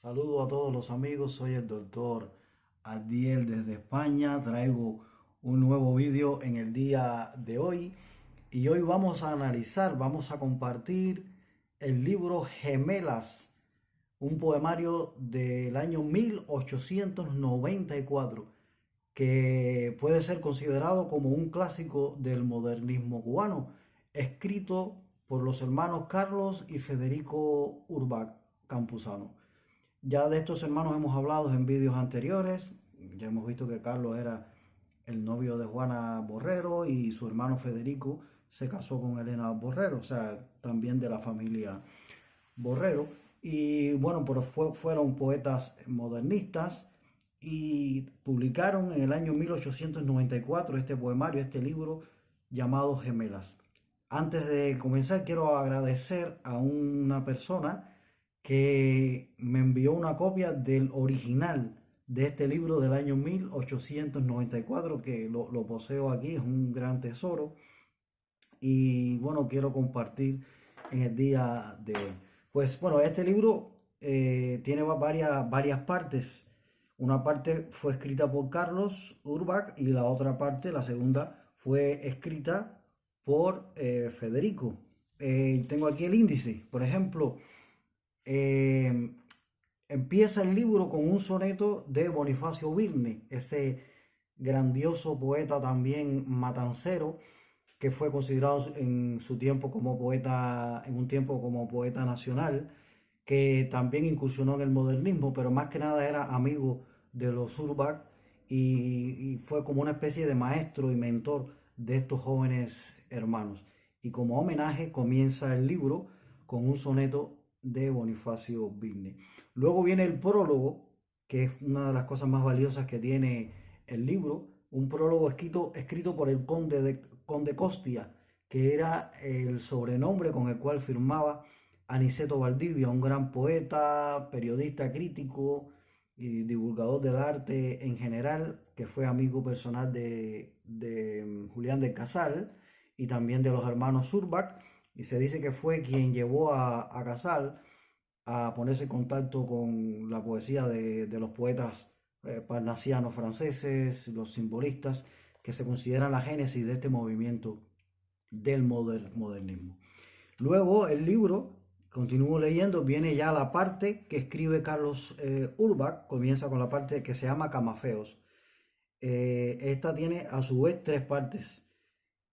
Saludo a todos los amigos, soy el doctor Adiel desde España. Traigo un nuevo vídeo en el día de hoy y hoy vamos a analizar, vamos a compartir el libro Gemelas, un poemario del año 1894 que puede ser considerado como un clásico del modernismo cubano, escrito por los hermanos Carlos y Federico Urbach Campuzano. Ya de estos hermanos hemos hablado en vídeos anteriores. Ya hemos visto que Carlos era el novio de Juana Borrero y su hermano Federico se casó con Elena Borrero, o sea, también de la familia Borrero. Y bueno, pero fueron poetas modernistas y publicaron en el año 1894 este poemario, este libro llamado Gemelas. Antes de comenzar, quiero agradecer a una persona que me envió una copia del original de este libro del año 1894, que lo poseo aquí, es un gran tesoro. Y bueno, quiero compartir en el día de hoy. Pues bueno, este libro tiene varias partes. Una parte fue escrita por Carlos Urbach y la otra parte, la segunda, fue escrita por Federico. Tengo aquí el índice. Por ejemplo, eh, empieza el libro con un soneto de Bonifacio Birne, ese grandioso poeta también matancero que fue considerado en su tiempo como poeta, en un tiempo como poeta nacional, que también incursionó en el modernismo, pero más que nada era amigo de los Urbach y fue como una especie de maestro y mentor de estos jóvenes hermanos. Y como homenaje comienza el libro con un soneto de Bonifacio Birne. Luego viene el prólogo, que es una de las cosas más valiosas que tiene el libro, un prólogo escrito por el conde Costia, que era el sobrenombre con el cual firmaba Aniceto Valdivia, un gran poeta, periodista crítico y divulgador del arte en general, que fue amigo personal de Julián del Casal y también de los hermanos Urbach, y se dice que fue quien llevó a Casal a ponerse en contacto con la poesía de los poetas parnasianos franceses, los simbolistas, que se consideran la génesis de este movimiento del modernismo. Luego el libro, continúo leyendo, viene ya la parte que escribe Carlos Urbach, comienza con la parte que se llama Camafeos. Esta tiene a su vez tres partes.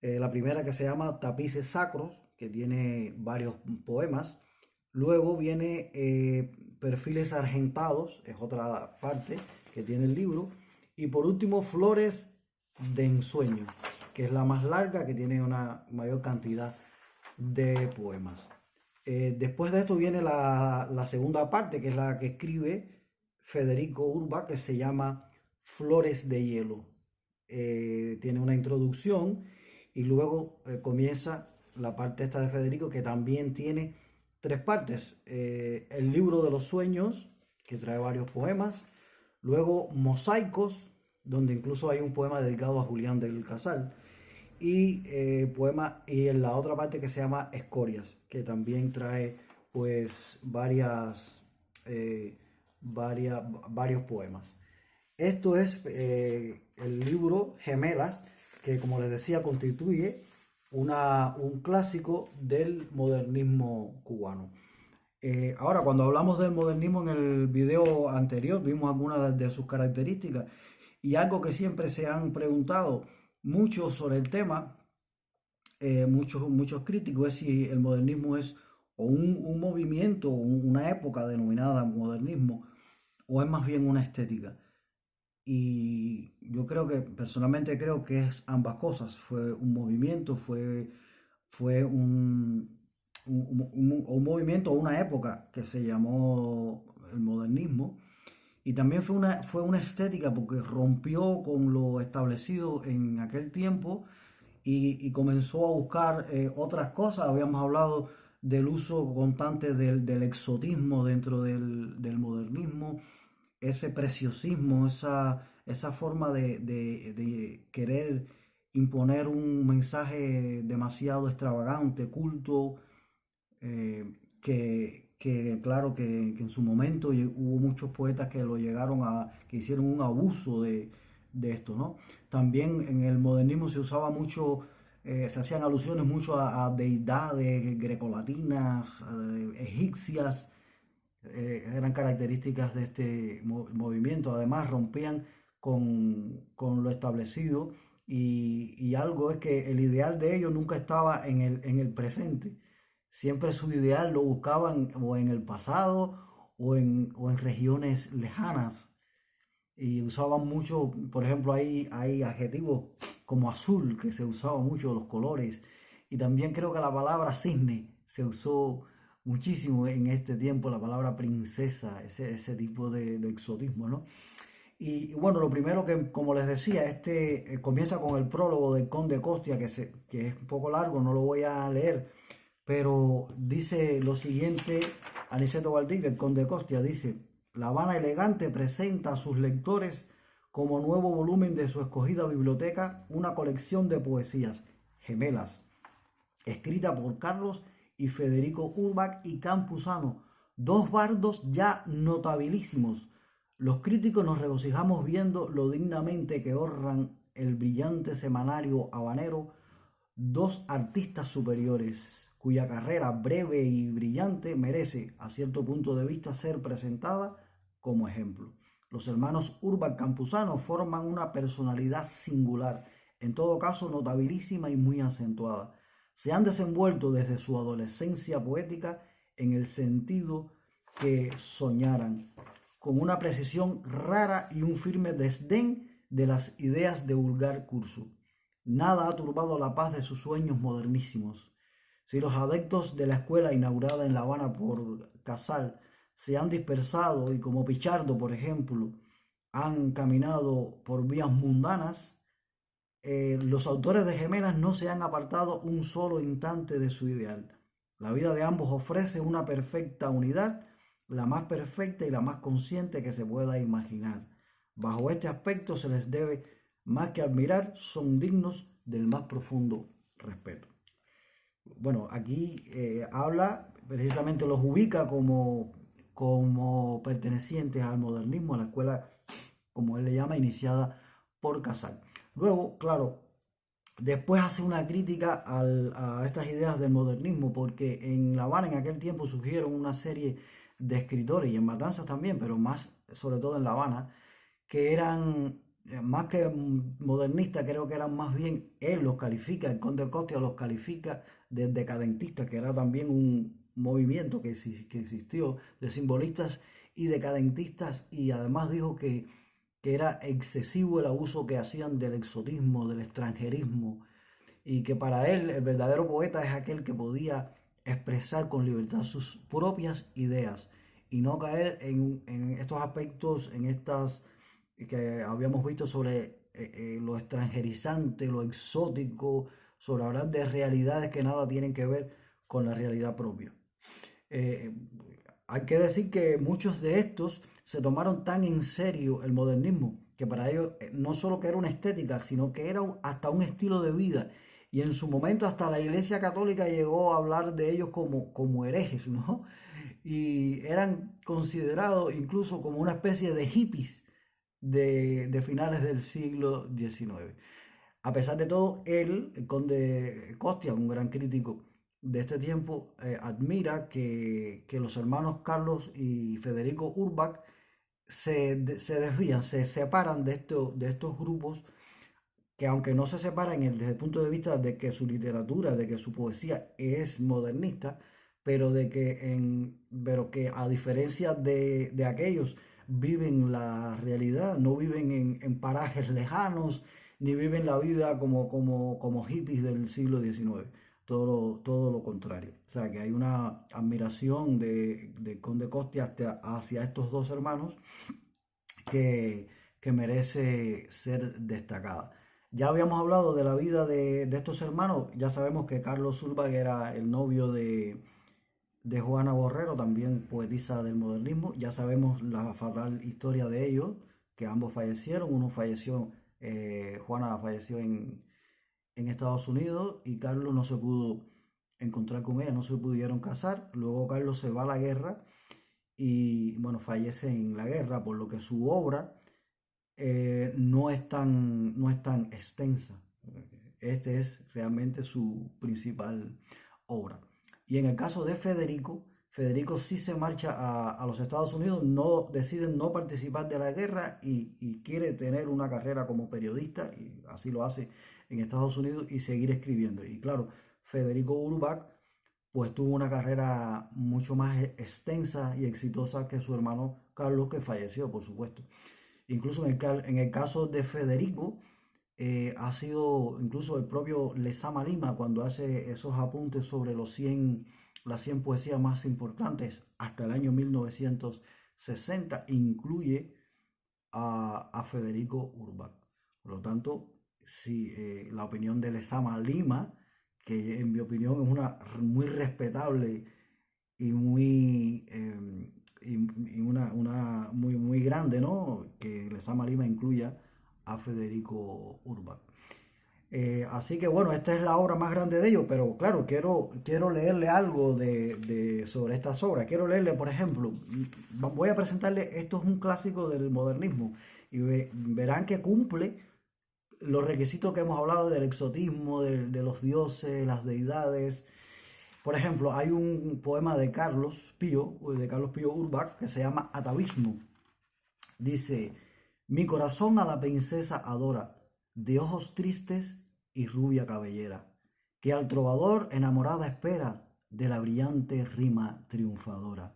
La primera que se llama Tapices Sacros, que tiene varios poemas. Luego viene Perfiles Argentados, es otra parte que tiene el libro. Y por último, Flores de Ensueño, que es la más larga, que tiene una mayor cantidad de poemas. Después de esto viene la segunda parte, que es la que escribe Federico Urbach, que se llama Flores de Hielo. Tiene una introducción y luego comienza la parte esta de Federico, que también tiene tres partes. El libro de los sueños, que trae varios poemas. Luego Mosaicos, donde incluso hay un poema dedicado a Julián del Casal. Y en la otra parte que se llama Escorias, que también trae pues eh, varios poemas. Esto es el libro Gemelas, que como les decía constituye un clásico del modernismo cubano. Ahora, cuando hablamos del modernismo en el video anterior, vimos algunas de sus características y algo que siempre se han preguntado muchos sobre el tema, muchos críticos, es si el modernismo es o un movimiento, una época denominada modernismo, o es más bien una estética. Y yo creo que, personalmente creo que es ambas cosas. Fue un movimiento, fue un movimiento, una época que se llamó el modernismo. Y también fue una estética porque rompió con lo establecido en aquel tiempo y comenzó a buscar otras cosas. Habíamos hablado del uso constante del exotismo dentro del modernismo, ese preciosismo, esa forma de querer imponer un mensaje demasiado extravagante, culto, que que claro que en su momento hubo muchos poetas que lo llegaron que hicieron un abuso de esto, ¿no? También en el modernismo se usaba mucho, se hacían alusiones mucho a deidades grecolatinas, egipcias, eran características de este movimiento. Además, rompían con lo establecido y algo es que el ideal de ellos nunca estaba en el presente. Siempre su ideal lo buscaban o en el pasado o en regiones lejanas. Y usaban mucho, por ejemplo, hay adjetivos como azul, que se usaba mucho los colores. Y también creo que la palabra cisne se usó muchísimo en este tiempo, la palabra princesa, ese tipo de exotismo, ¿no? Y bueno, lo primero que, como les decía, comienza con el prólogo del Conde Costia, que es un poco largo, no lo voy a leer, pero dice lo siguiente: Aniceto Valdivia, el Conde Costia, dice: La Habana Elegante presenta a sus lectores como nuevo volumen de su escogida biblioteca una colección de poesías gemelas, escrita por Carlos y Federico Urbach y Campuzano, dos bardos ya notabilísimos. Los críticos nos regocijamos viendo lo dignamente que honran el brillante semanario habanero dos artistas superiores, cuya carrera breve y brillante merece, a cierto punto de vista, ser presentada como ejemplo. Los hermanos Urbach Campuzano forman una personalidad singular, en todo caso notabilísima y muy acentuada. Se han desenvuelto desde su adolescencia poética en el sentido que soñaran, con una precisión rara y un firme desdén de las ideas de vulgar curso. Nada ha turbado la paz de sus sueños modernísimos. Si los adeptos de la escuela inaugurada en La Habana por Casal se han dispersado y como Pichardo, por ejemplo, han caminado por vías mundanas, los autores de Gemelas no se han apartado un solo instante de su ideal. La vida de ambos ofrece una perfecta unidad, la más perfecta y la más consciente que se pueda imaginar. Bajo este aspecto se les debe más que admirar, son dignos del más profundo respeto. Bueno, aquí habla, precisamente los ubica como pertenecientes al modernismo, a la escuela, como él le llama, iniciada por Casal. Luego, claro, después hace una crítica a estas ideas del modernismo, porque en La Habana en aquel tiempo surgieron una serie de escritores, y en Matanzas también, pero más sobre todo en La Habana, que eran más que modernistas, creo que eran más bien, él los califica, el Conde Costia los califica de decadentistas, que era también un movimiento que existió de simbolistas y decadentistas, y además dijo que era excesivo el abuso que hacían del exotismo, del extranjerismo, y que para él el verdadero poeta es aquel que podía expresar con libertad sus propias ideas y no caer en estos aspectos, en estas que habíamos visto sobre lo extranjerizante, lo exótico, sobre hablar de realidades que nada tienen que ver con la realidad propia. Eh, Hay que decir que muchos de estos se tomaron tan en serio el modernismo que para ellos no solo que era una estética, sino que era hasta un estilo de vida. Y en su momento hasta la Iglesia Católica llegó a hablar de ellos como herejes, ¿no? Y eran considerados incluso como una especie de hippies de finales del siglo XIX. A pesar de todo, él, el conde Costia, un gran crítico de este tiempo, admira que los hermanos Carlos y Federico Urbach se desvían, se separan de estos grupos que aunque no se separan desde el punto de vista de que su literatura, de que su poesía es modernista, pero que a diferencia de aquellos viven la realidad, no viven en parajes lejanos, ni viven la vida como hippies del siglo XIX. Todo lo contrario. O sea, que hay una admiración de Conde Costi hacia estos dos hermanos que, que merece ser destacada. Ya habíamos hablado de la vida de estos hermanos, ya sabemos que Carlos Urbach era el novio de Juana Borrero, también poetisa del modernismo. Ya sabemos la fatal historia de ellos, que ambos fallecieron. Uno falleció, Juana falleció en Estados Unidos y Carlos no se pudo encontrar con ella, no se pudieron casar. Luego Carlos se va a la guerra y bueno, fallece en la guerra, por lo que su obra no es tan extensa. Este es realmente su principal obra. Y en el caso de Federico, Federico sí se marcha a los Estados Unidos, no, decide no participar de la guerra y quiere tener una carrera como periodista, y así lo hace en Estados Unidos y seguir escribiendo. Y claro, Federico Urbach pues tuvo una carrera mucho más extensa y exitosa que su hermano Carlos, que falleció, por supuesto. Incluso en el caso de Federico, ha sido incluso el propio Lezama Lima cuando hace esos apuntes sobre las 100 poesías más importantes hasta el año 1960, incluye a Federico Urbach. Por lo tanto, si la opinión de Lezama Lima, que en mi opinión es una muy respetable y y una muy grande, ¿no? Que Lezama Lima incluya a Federico Urbach. Así que bueno, esta es la obra más grande de ellos, pero claro, quiero leerle algo sobre estas obras. Quiero leerle, por ejemplo, voy a presentarle, esto es un clásico del modernismo, y verán que cumple los requisitos que hemos hablado del exotismo, de los dioses, las deidades. Por ejemplo, hay un poema de Carlos Pío Urbach, que se llama Atavismo. Dice: mi corazón a la princesa adora, de ojos tristes y rubia cabellera, que al trovador enamorada espera de la brillante rima triunfadora.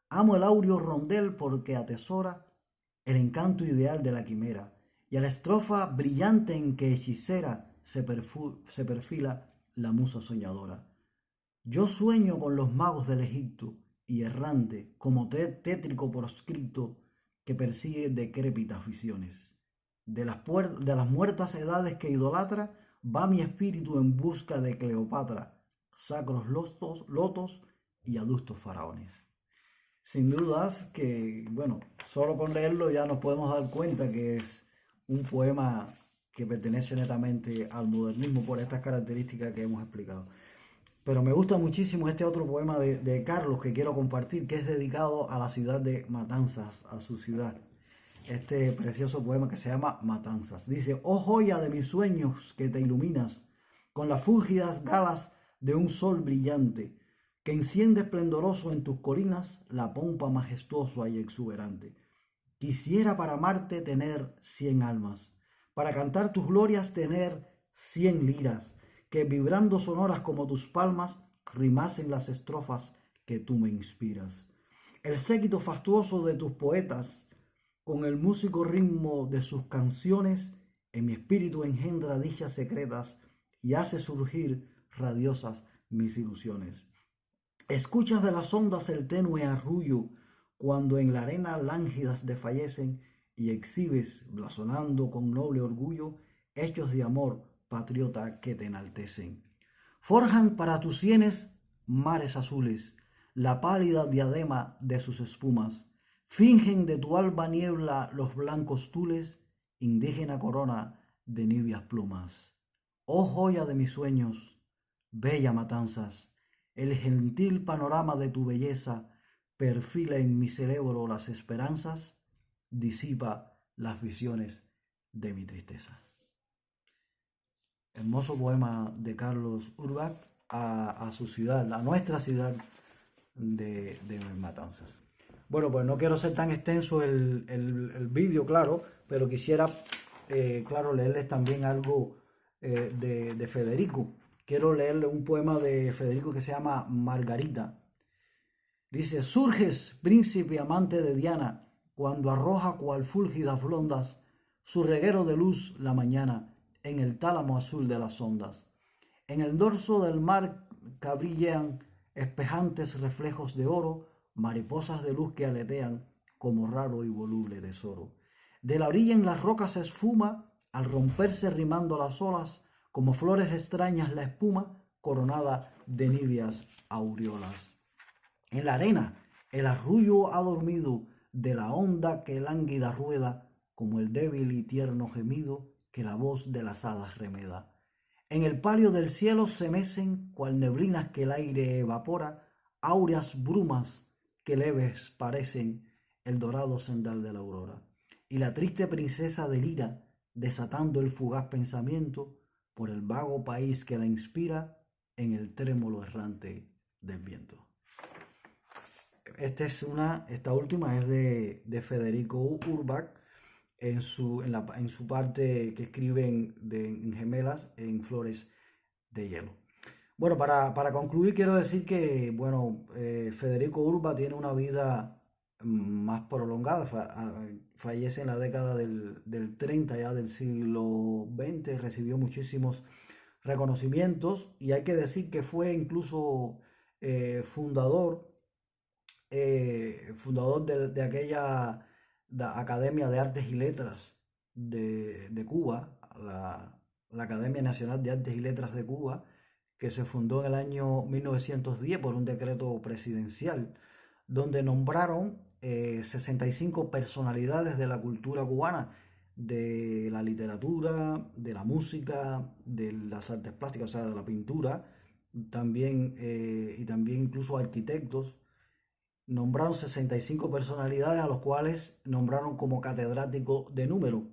Amo el áureo rondel porque atesora el encanto ideal de la quimera, y a la estrofa brillante en que hechicera se perfila la musa soñadora. Yo sueño con los magos del Egipto, y errante, como tétrico proscrito, que persigue decrépitas visiones. De las muertas edades que idolatra, va mi espíritu en busca de Cleopatra, sacros lotos y adustos faraones. Sin dudas que, bueno, solo con leerlo ya nos podemos dar cuenta que es un poema que pertenece netamente al modernismo por estas características que hemos explicado. Pero me gusta muchísimo este otro poema de Carlos que quiero compartir, que es dedicado a la ciudad de Matanzas, a su ciudad. Este precioso poema que se llama Matanzas. Dice: oh joya de mis sueños que te iluminas con las fúlgidas galas de un sol brillante, que enciende esplendoroso en tus colinas la pompa majestuosa y exuberante. Quisiera para amarte tener 100 almas, para cantar tus glorias tener 100 liras, que vibrando sonoras como tus palmas rimasen las estrofas que tú me inspiras. El séquito fastuoso de tus poetas, con el músico ritmo de sus canciones, en mi espíritu engendra dichas secretas y hace surgir radiosas mis ilusiones. Escuchas de las ondas el tenue arrullo, cuando en la arena lánguidas desfallecen, y exhibes, blasonando con noble orgullo, hechos de amor patriota que te enaltecen. Forjan para tus sienes mares azules, la pálida diadema de sus espumas, fingen de tu alba niebla los blancos tules, indígena corona de nibias plumas. Oh joya de mis sueños, bella Matanzas, el gentil panorama de tu belleza perfila en mi cerebro las esperanzas, disipa las visiones de mi tristeza. Hermoso poema de Carlos Urbach a su ciudad, a nuestra ciudad de Matanzas. Bueno, pues no quiero ser tan extenso el vídeo, claro, pero quisiera, claro, leerles también algo de Federico. Quiero leerle un poema de Federico que se llama Margarita. Dice: surges, príncipe amante de Diana, cuando arroja cual fúlgidas blondas su reguero de luz la mañana en el tálamo azul de las ondas. En el dorso del mar cabrillean espejantes reflejos de oro, mariposas de luz que aletean como raro y voluble tesoro. De la orilla en las rocas se esfuma, al romperse rimando las olas, como flores extrañas la espuma, coronada de nibias aureolas. En la arena el arrullo ha dormido de la onda que lánguida rueda, como el débil y tierno gemido que la voz de las hadas remeda. En el palio del cielo se mecen, cual neblinas que el aire evapora, áureas brumas que leves parecen el dorado sendal de la aurora. Y la triste princesa delira, desatando el fugaz pensamiento por el vago país que la inspira en el trémolo errante del viento. Esta última es de Federico Urbach en su parte que escriben en Gemelas en Flores de Hielo. Bueno, para concluir quiero decir que, bueno, Federico Urbach tiene una vida más prolongada, fallece en la década del 30 ya del siglo XX, recibió muchísimos reconocimientos y hay que decir que fue incluso fundador de aquella Academia de Artes y Letras de Cuba, la Academia Nacional de Artes y Letras de Cuba, que se fundó en el año 1910 por un decreto presidencial, donde nombraron 65 personalidades de la cultura cubana, de la literatura, de la música, de las artes plásticas, o sea, de la pintura, también, y también incluso arquitectos. Nombraron 65 personalidades a los cuales nombraron como catedrático de número.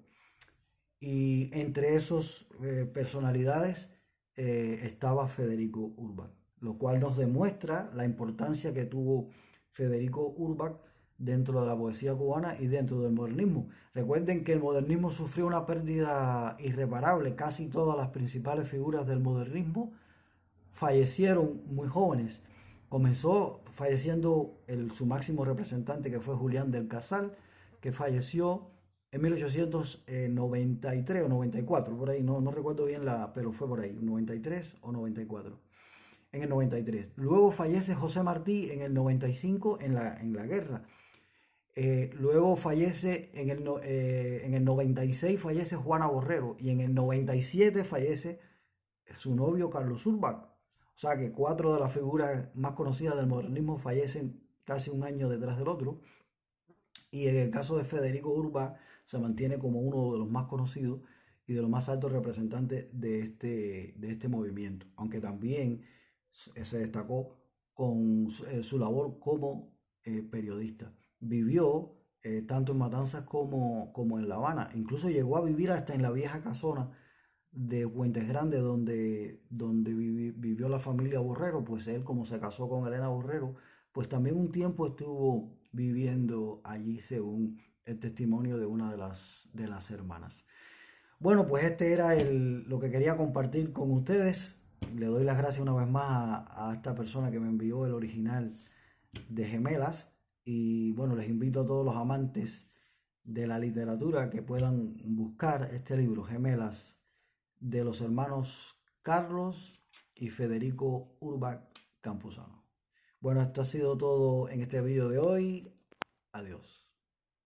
Y entre esas personalidades estaba Federico Urbach, lo cual nos demuestra la importancia que tuvo Federico Urbach dentro de la poesía cubana y dentro del modernismo. Recuerden que el modernismo sufrió una pérdida irreparable. Casi todas las principales figuras del modernismo fallecieron muy jóvenes. Comenzó falleciendo su máximo representante, que fue Julián del Casal, que falleció en 1893 o 94, por ahí, no recuerdo bien pero fue por ahí, 93 o 94, en el 93. Luego fallece José Martí en el 95 en la guerra. Luego fallece en el 96 fallece Juana Borrero y en el 97 fallece su novio Carlos Urbach. O sea que 4 de las figuras más conocidas del modernismo fallecen casi un año detrás del otro. Y en el caso de Federico Urbach se mantiene como uno de los más conocidos y de los más altos representantes de este movimiento. Aunque también se destacó con su labor como periodista. Vivió tanto en Matanzas como en La Habana. Incluso llegó a vivir hasta en la vieja casona de Puentes Grandes, donde vivió la familia Borrero. Pues él, como se casó con Elena Borrero, pues también un tiempo estuvo viviendo allí, según el testimonio de una de las hermanas. Bueno, pues este era lo que quería compartir con ustedes. Le doy las gracias una vez más a esta persona que me envió el original de Gemelas. Y bueno, les invito a todos los amantes de la literatura que puedan buscar este libro, Gemelas, de los hermanos Carlos y Federico Urbach Campuzano. Bueno, esto ha sido todo en este vídeo de hoy. Adiós.